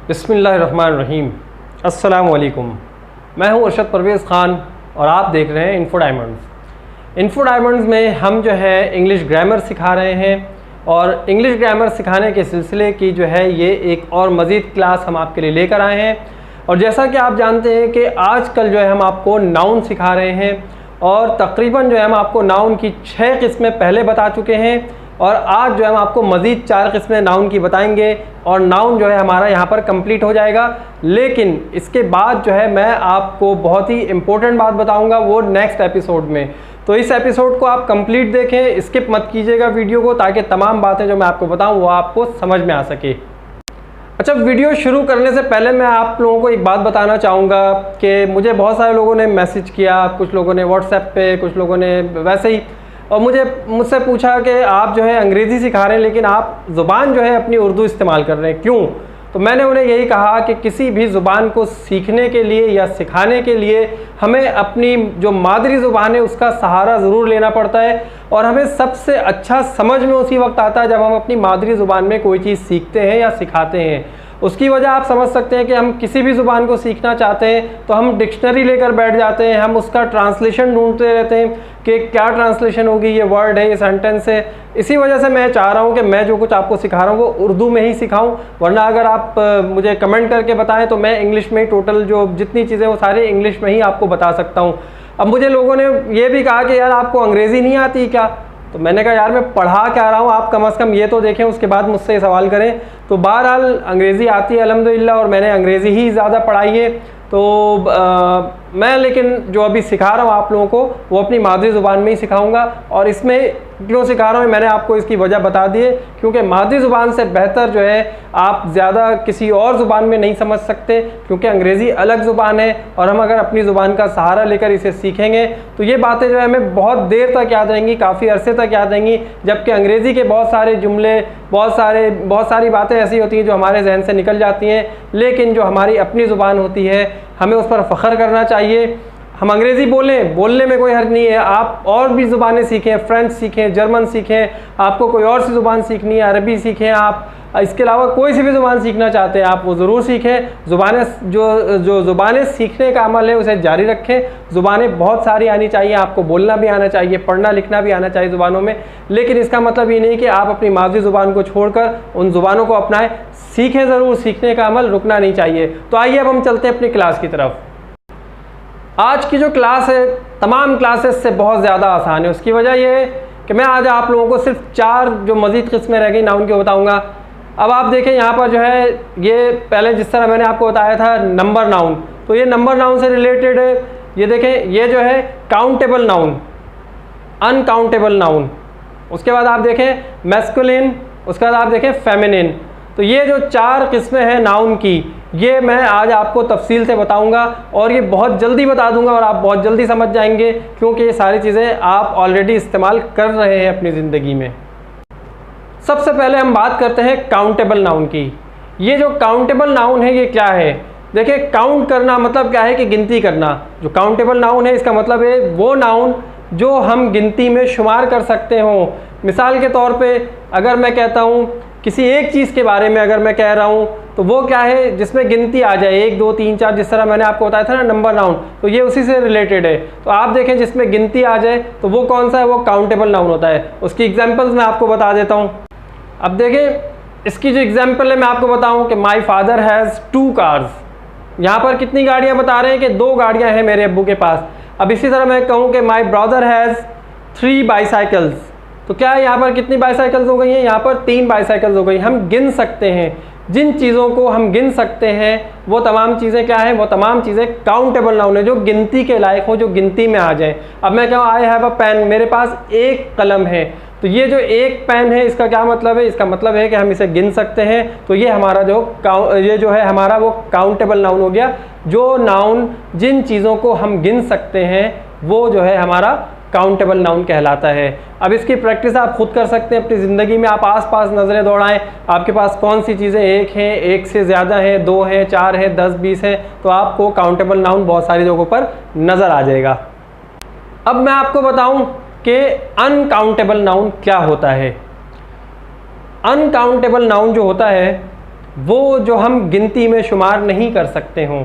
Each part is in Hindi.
बिस्मिल्लाहिर्रहमानिर्रहीम। अस्सलाम वालेकुम। मैं हूं अरशद परवेज़ ख़ान और आप देख रहे हैं इन्फो डायमंड्स। इन्फो डायमंड्स में हम जो है इंग्लिश ग्रामर सिखा रहे हैं और इंग्लिश ग्रामर सिखाने के सिलसिले की जो है ये एक और मज़ीद क्लास हम आपके लिए लेकर आए हैं। और जैसा कि आप जानते हैं कि आजकल जो है हम आपको नाउन सिखा रहे हैं और तकरीबन जो है हम आपको नाउन की 6 किस्में पहले बता चुके हैं और आज जो है हम आपको मज़ीद 4 किस्में नाउन की बताएंगे और नाउन जो है हमारा यहाँ पर कंप्लीट हो जाएगा। लेकिन इसके बाद जो है मैं आपको बहुत ही इम्पोर्टेंट बात बताऊँगा वो नेक्स्ट एपिसोड में। तो इस एपिसोड को आप कंप्लीट देखें, स्किप मत कीजिएगा वीडियो को, ताकि तमाम बातें जो मैं आपको बताऊँ वो आपको समझ में आ सके। अच्छा, वीडियो शुरू करने से पहले मैं आप लोगों को एक बात बताना चाहूँगा कि मुझे बहुत सारे लोगों ने मैसेज किया, कुछ लोगों ने व्हाट्सएप पे, कुछ लोगों ने वैसे ही, और मुझसे पूछा कि आप जो है अंग्रेज़ी सिखा रहे हैं लेकिन आप ज़ुबान जो है अपनी उर्दू इस्तेमाल कर रहे हैं, क्यों? तो मैंने उन्हें यही कहा कि किसी भी ज़ुबान को सीखने के लिए या सिखाने के लिए हमें अपनी जो मादरी ज़ुबान है उसका सहारा ज़रूर लेना पड़ता है और हमें सबसे अच्छा समझ में उसी वक्त आता है जब हम अपनी मादरी ज़ुबान में कोई चीज़ सीखते हैं या सिखाते हैं। उसकी वजह आप समझ सकते हैं कि हम किसी भी ज़ुबान को सीखना चाहते हैं तो हम डिक्शनरी लेकर बैठ जाते हैं, हम उसका ट्रांसलेशन ढूंढते रहते हैं कि क्या ट्रांसलेशन होगी, ये वर्ड है, ये सेंटेंस है। इसी वजह से मैं चाह रहा हूँ कि मैं जो कुछ आपको सिखा रहा हूँ वो उर्दू में ही सिखाऊँ, वरना अगर आप मुझे कमेंट करके बताएं तो मैं इंग्लिश में ही टोटल जो जितनी चीज़ें वो सारी इंग्लिश में ही आपको बता सकता हूँ। अब मुझे लोगों ने ये भी कहा कि यार आपको अंग्रेज़ी नहीं आती क्या? तो मैंने कहा यार मैं पढ़ा क्या रहा हूँ, आप कम से कम ये तो देखें, उसके बाद मुझसे ये सवाल करें। तो बहरहाल अंग्रेज़ी आती है अल्हम्दुलिल्लाह और मैंने अंग्रेज़ी ही ज़्यादा पढ़ाई है। तो मैं लेकिन जो अभी सिखा रहा हूँ आप लोगों को वो अपनी मादरी ज़ुबान में ही सिखाऊंगा। और इसमें क्यों सिखा रहा हूँ मैंने आपको इसकी वजह बता दी है, क्योंकि मादरी ज़ुबान से बेहतर जो है आप ज़्यादा किसी और ज़ुबान में नहीं समझ सकते, क्योंकि अंग्रेज़ी अलग ज़ुबान है और हम अगर अपनी ज़ुबान का सहारा लेकर इसे सीखेंगे तो ये बातें जो है हमें बहुत देर तक याद रहेंगी, काफ़ी अरसे तक याद रहेंगी। जबकि अंग्रेज़ी के बहुत सारे जुमले, बहुत सारी बातें ऐसी होती हैं जो हमारे जहन से निकल जाती हैं, लेकिन जो हमारी अपनी ज़ुबान होती है हमें उस पर फ़ख्र करना चाहिए। हम अंग्रेज़ी बोलने में कोई हर्ज नहीं है, आप और भी ज़ुबानें सीखें, फ्रेंच सीखें, जर्मन सीखें, आपको कोई और सी ज़ुबान सीखनी है, अरबी सीखें, आप इसके अलावा कोई सी भी ज़ुबान सीखना चाहते हैं आप वो ज़रूर सीखें। जो ज़ुबानें सीखने का अमल है उसे जारी रखें। ज़ुबानें बहुत सारी आनी चाहिए, आपको बोलना भी आना चाहिए, पढ़ना लिखना भी आना चाहिए ज़ुबानों में, लेकिन इसका मतलब ये नहीं कि आप अपनी मादरी ज़ुबान को छोड़कर उन ज़ुबानों को अपनाएं। सीखें ज़रूर, सीखने का अमल रुकना नहीं चाहिए। तो आइए अब हम चलते हैं अपनी क्लास की तरफ। आज की जो क्लास है तमाम क्लासेस से बहुत ज़्यादा आसान है। उसकी वजह यह है कि मैं आज आप लोगों को सिर्फ 4 जो मज़ीद किस्में रह गई नाउन के बताऊंगा। अब आप देखें यहाँ पर जो है ये पहले जिस तरह मैंने आपको बताया था नंबर नाउन, तो ये नंबर नाउन से रिलेटेड है। ये देखें, ये जो है काउंटेबल नाउन, अनकाउंटेबल नाउन। उसके बाद आप देखें मैस्कुलिन, उसके बाद आप देखें फेमिनिन। तो ये जो 4 किस्में हैं नाउन की, ये मैं आज आपको तफसील से बताऊंगा और ये बहुत जल्दी बता दूंगा और आप बहुत जल्दी समझ जाएंगे, क्योंकि ये सारी चीज़ें आप ऑलरेडी इस्तेमाल कर रहे हैं अपनी ज़िंदगी में। सबसे पहले हम बात करते हैं काउंटेबल नाउन की। ये जो काउंटेबल नाउन है ये क्या है? देखिए, काउंट करना मतलब क्या है कि गिनती करना। जो काउंटेबल नाउन है इसका मतलब है वो नाउन जो हम गिनती में शुमार कर सकते हों। मिसाल के तौर पे अगर मैं कहता हूँ किसी एक चीज़ के बारे में, अगर मैं कह रहा हूँ तो वो क्या है जिसमें गिनती आ जाए 1 2 3 4, जिस तरह मैंने आपको बताया था ना नंबर नाउन, तो ये उसी से रिलेटेड है। तो आप देखें जिसमें गिनती आ जाए तो वो कौन सा है, वो काउंटेबल नाउन होता है। उसकी एग्जांपल्स मैं आपको बता देता हूँ। अब देखें इसकी जो एग्जांपल है मैं आपको बताऊँ कि माई फादर हैज़ 2 कार्स। यहाँ पर कितनी गाड़ियाँ बता रहे हैं कि 2 गाड़ियाँ हैं मेरे अब्बू के पास। अब इसी तरह मैं कहूँ कि माई ब्रदर हैज़ 3 बाईसाइकिल्स, तो क्या है यहाँ पर कितनी बाईसाइकिल्स हो गई हैं? यहाँ पर 3 बाईसाइकिल्स हो गई। हम गिन सकते हैं, जिन चीज़ों को हम गिन सकते हैं वो तमाम चीज़ें क्या हैं, वो तमाम चीज़ें काउंटेबल नाउन है, जो गिनती के लायक हो, जो गिनती में आ जाए। अब मैं कहूँ आई हैव अ पेन, मेरे पास एक कलम है, तो ये जो एक पेन है इसका क्या मतलब है? इसका मतलब है कि हम इसे गिन सकते हैं। तो ये हमारा ये जो है हमारा वो काउंटेबल नाउन हो गया। जो नाउन जिन चीज़ों को हम गिन सकते हैं वो जो है हमारा काउंटेबल नाउन कहलाता है। अब इसकी प्रैक्टिस आप खुद कर सकते हैं अपनी ज़िंदगी में। आप आसपास नज़रें दौड़ाएं, आपके पास कौन सी चीज़ें एक हैं, एक से ज़्यादा हैं, 2 हैं, 4 हैं, 10 20 हैं, तो आपको काउंटेबल नाउन बहुत सारी जगहों पर नज़र आ जाएगा। अब मैं आपको बताऊं कि अनकाउंटेबल नाउन क्या होता है। अनकाउंटेबल नाउन जो होता है वो जो हम गिनती में शुमार नहीं कर सकते हों।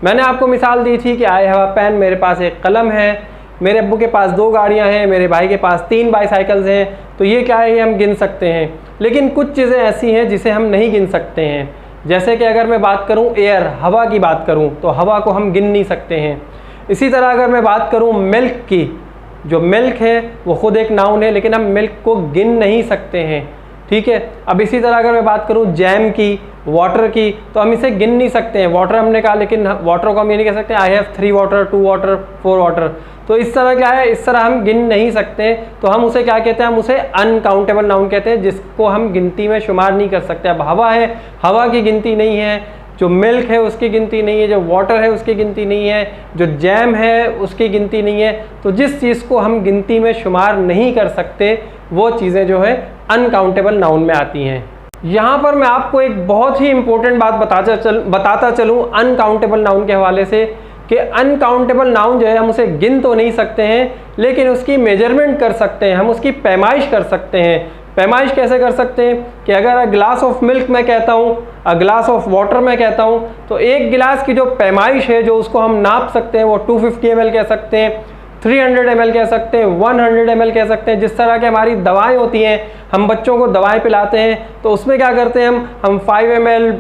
मैंने आपको मिसाल दी थी कि आई हैव अ पेन, मेरे पास एक कलम है, मेरे अब्बू के पास 2 गाड़ियाँ हैं, मेरे भाई के पास 3 बाईसाइकिल्स हैं, तो ये क्या है, ये हम गिन सकते हैं। लेकिन कुछ चीज़ें ऐसी हैं जिसे हम नहीं गिन सकते हैं। जैसे कि अगर मैं बात करूं एयर, हवा की बात करूं, तो हवा को हम गिन नहीं सकते हैं। इसी तरह अगर मैं बात करूं मिल्क की, जो मिल्क है वो खुद एक नाउन है, लेकिन हम मिल्क को गिन नहीं सकते हैं, ठीक है। अब इसी तरह अगर मैं बात करूं जैम की, वाटर की, तो हम इसे गिन नहीं सकते हैं। वाटर हमने कहा, लेकिन वाटर को हम ये नहीं कह सकते I have 3 water, 2 water, 4 water. तो इस तरह क्या है, इस तरह हम गिन नहीं सकते, तो हम उसे क्या कहते हैं, हम उसे अनकाउंटेबल नाउन कहते हैं, जिसको हम गिनती में शुमार नहीं कर सकते। अब हवा है, हवा की गिनती नहीं है, जो मिल्क है उसकी गिनती नहीं है, जो वाटर है उसकी गिनती नहीं है, जो जैम है उसकी गिनती नहीं है। तो जिस चीज़ को हम गिनती में शुमार नहीं कर सकते वो चीज़ें जो है अनकाउंटेबल नाउन में आती हैं। यहाँ पर मैं आपको एक बहुत ही इंपॉर्टेंट बात बताता चलूँ अनकाउंटेबल नाउन के हवाले से, कि अनकाउंटेबल नाउन जो है हम उसे गिन तो नहीं सकते हैं, लेकिन उसकी मेजरमेंट कर सकते हैं, हम उसकी पैमाइश कर सकते हैं। पैमाइश कैसे कर सकते हैं कि अगर अ ग्लास ऑफ मिल्क मैं कहता हूँ, अ ग्लास ऑफ वाटर मैं कहता हूँ, तो एक गिलास की जो पैमाइश है, जो उसको हम नाप सकते हैं, वो 250 ml कह सकते हैं, 300 ml कह सकते हैं, 100 ml कह सकते हैं। जिस तरह की हमारी दवाएं होती हैं, हम बच्चों को दवाएं पिलाते हैं, तो उसमें क्या करते हैं, हम 5 ml,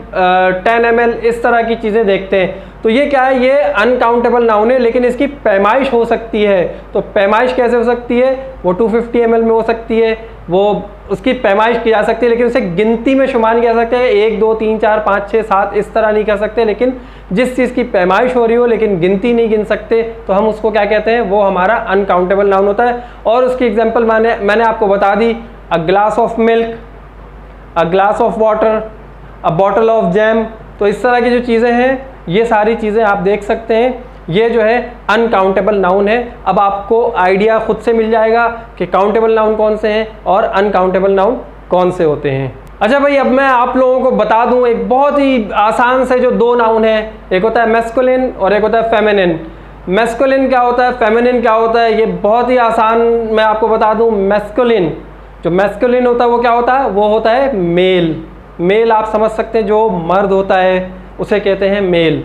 10 ml इस तरह की चीज़ें देखते हैं। तो ये क्या है, ये अनकाउंटेबल नाउन है, लेकिन इसकी पैमाइश हो सकती है। तो पैमाइश कैसे हो सकती है, वो 250 ml में हो सकती है, वो उसकी पैमाइश की जा सकती है, लेकिन उसे गिनती में शुमार नहीं कर सकते। 1 2 3 4 5 6 7 इस तरह नहीं कर सकते। लेकिन जिस चीज़ की पैमाइश हो रही हो लेकिन गिनती नहीं गिन सकते, तो हम उसको क्या कहते हैं, वो हमारा अनकाउंटेबल नाउन होता है। और उसकी एग्जांपल मैंने आपको बता दी, a glass of milk, a glass of water, a bottle of jam. तो इस तरह की जो चीज़ें हैं, ये सारी चीज़ें आप देख सकते हैं, ये जो है अनकाउंटेबल नाउन है। अब आपको आइडिया खुद से मिल जाएगा कि काउंटेबल नाउन कौन से हैं और अनकाउंटेबल नाउन कौन से होते हैं। अच्छा भाई, अब मैं आप लोगों को बता दूं एक बहुत ही आसान से जो 2 नाउन है, एक होता है मैस्कुलिन और एक होता है फेमिनिन। मैस्कुलिन क्या होता है, फेमिनिन क्या होता है, ये बहुत ही आसान मैं आपको बता दूं। मैस्कुलिन, जो मैस्कुलिन होता है वो क्या होता है, वो होता है मेल। मेल आप समझ सकते हैं, जो मर्द होता है उसे कहते हैं मेल।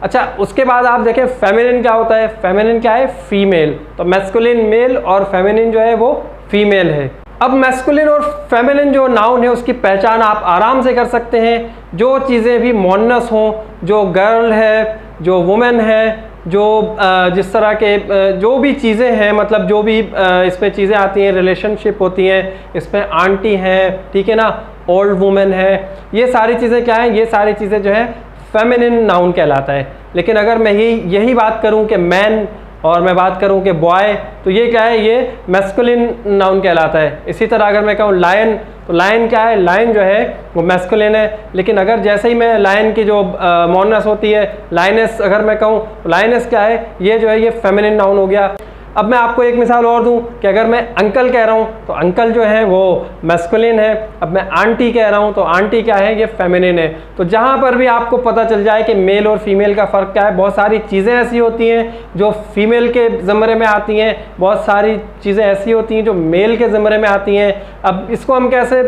अच्छा, उसके बाद आप देखें फेमिनिन क्या होता है, फेमिनिन क्या है, फीमेल। तो मैस्कुलिन मेल और फेमिनिन जो है वो फीमेल है। अब मैस्कुलिन और फेमिनिन जो नाउन है उसकी पहचान आप आराम से कर सकते हैं। जो चीज़ें भी मोनस हों, जो गर्ल है, जो वुमेन है, जो जिस तरह के जो भी चीज़ें हैं, मतलब जो भी इसमें चीज़ें आती हैं, रिलेशनशिप होती हैं, इसमें आंटी हैं, ठीक है ना, ओल्ड वुमेन है, ये सारी चीज़ें क्या हैं, ये सारी चीज़ें जो है फेमिनिन नाउन कहलाता है। लेकिन अगर मैं यही बात करूं कि मैन और मैं बात करूं कि बॉय, तो ये क्या है, ये मैस्कुलिन नाउन कहलाता है। इसी तरह अगर मैं कहूं लायन, तो लायन क्या है, लायन जो है वो मैस्कुलिन है। लेकिन अगर जैसे ही मैं लायन की जो मोनस होती है, लायनेस अगर मैं कहूं, तो लायनेस क्या है, ये जो है ये फेमिनिन नाउन हो गया। अब मैं आपको एक मिसाल और दूं कि अगर मैं अंकल कह रहा हूं तो अंकल जो है वो मैस्कुलिन है। अब मैं आंटी कह रहा हूं तो आंटी क्या है, ये फेमिनिन है। तो जहां पर भी आपको पता चल जाए कि मेल और फीमेल का फ़र्क क्या है, बहुत सारी चीज़ें ऐसी होती हैं जो फीमेल के ज़मरे में आती हैं, बहुत सारी चीज़ें ऐसी होती हैं जो मेल के ज़मरे में आती हैं। अब इसको हम कैसे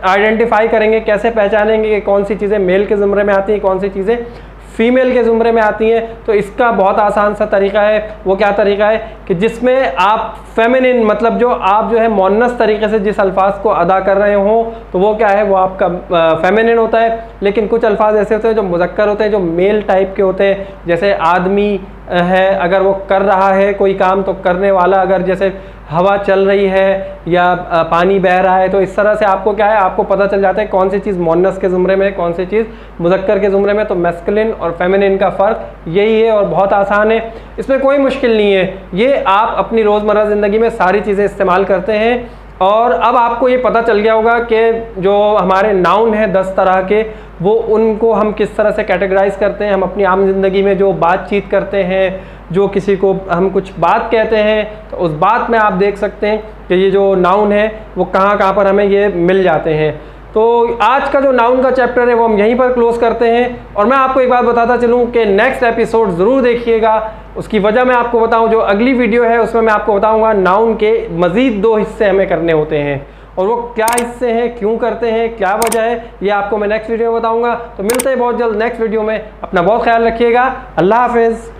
आइडेंटिफाई करेंगे, कैसे पहचानेंगे कि कौन सी चीज़ें मेल के ज़मरे में आती हैं, कौन सी चीज़ें फीमेल के ज़ुमरे में आती हैं। तो इसका बहुत आसान सा तरीका है। वो क्या तरीका है कि जिसमें आप फेमिनिन, मतलब जो आप जो है मोनस तरीके से जिस अल्फाज को अदा कर रहे हो, तो वो क्या है, वो आपका फेमिनिन होता है। लेकिन कुछ अल्फाज ऐसे होते हैं जो मुज़क्कर होते हैं, जो मेल टाइप के होते हैं। जैसे आदमी है, अगर वो कर रहा है कोई काम तो करने वाला, अगर जैसे हवा चल रही है या पानी बह रहा है, तो इस तरह से आपको क्या है, आपको पता चल जाता है कौन सी चीज़ मोनस के ज़ुमरे में, कौन सी चीज़ मुज़क्कर के ज़ुमरे में। तो मैस्कुलिन और फेमिनिन का फ़र्क यही है और बहुत आसान है, इसमें कोई मुश्किल नहीं है। ये आप अपनी रोज़मर्रा ज़िंदगी में सारी चीज़ें इस्तेमाल करते हैं। और अब आपको ये पता चल गया होगा कि जो हमारे नाउन हैं 10 तरह के, वो उनको हम किस तरह से कैटेगराइज करते हैं। हम अपनी आम ज़िंदगी में जो बातचीत करते हैं, जो किसी को हम कुछ बात कहते हैं, तो उस बात में आप देख सकते हैं कि ये जो नाउन है वो कहाँ कहाँ पर हमें ये मिल जाते हैं। तो आज का जो नाउन का चैप्टर है वो हम यहीं पर क्लोज करते हैं। और मैं आपको एक बात बताता चलूँ कि नेक्स्ट एपिसोड ज़रूर देखिएगा। उसकी वजह मैं आपको बताऊँ, जो अगली वीडियो है उसमें मैं आपको बताऊँगा नाउन के मज़ीद 2 हिस्से हमें करने होते हैं। और वो क्या हिस्से हैं, क्यों करते हैं, क्या वजह है, ये आपको मैं नेक्स्ट वीडियो में बताऊंगा। तो मिलते हैं बहुत जल्द नेक्स्ट वीडियो में। अपना बहुत ख्याल रखिएगा। अल्लाह हाफिज़।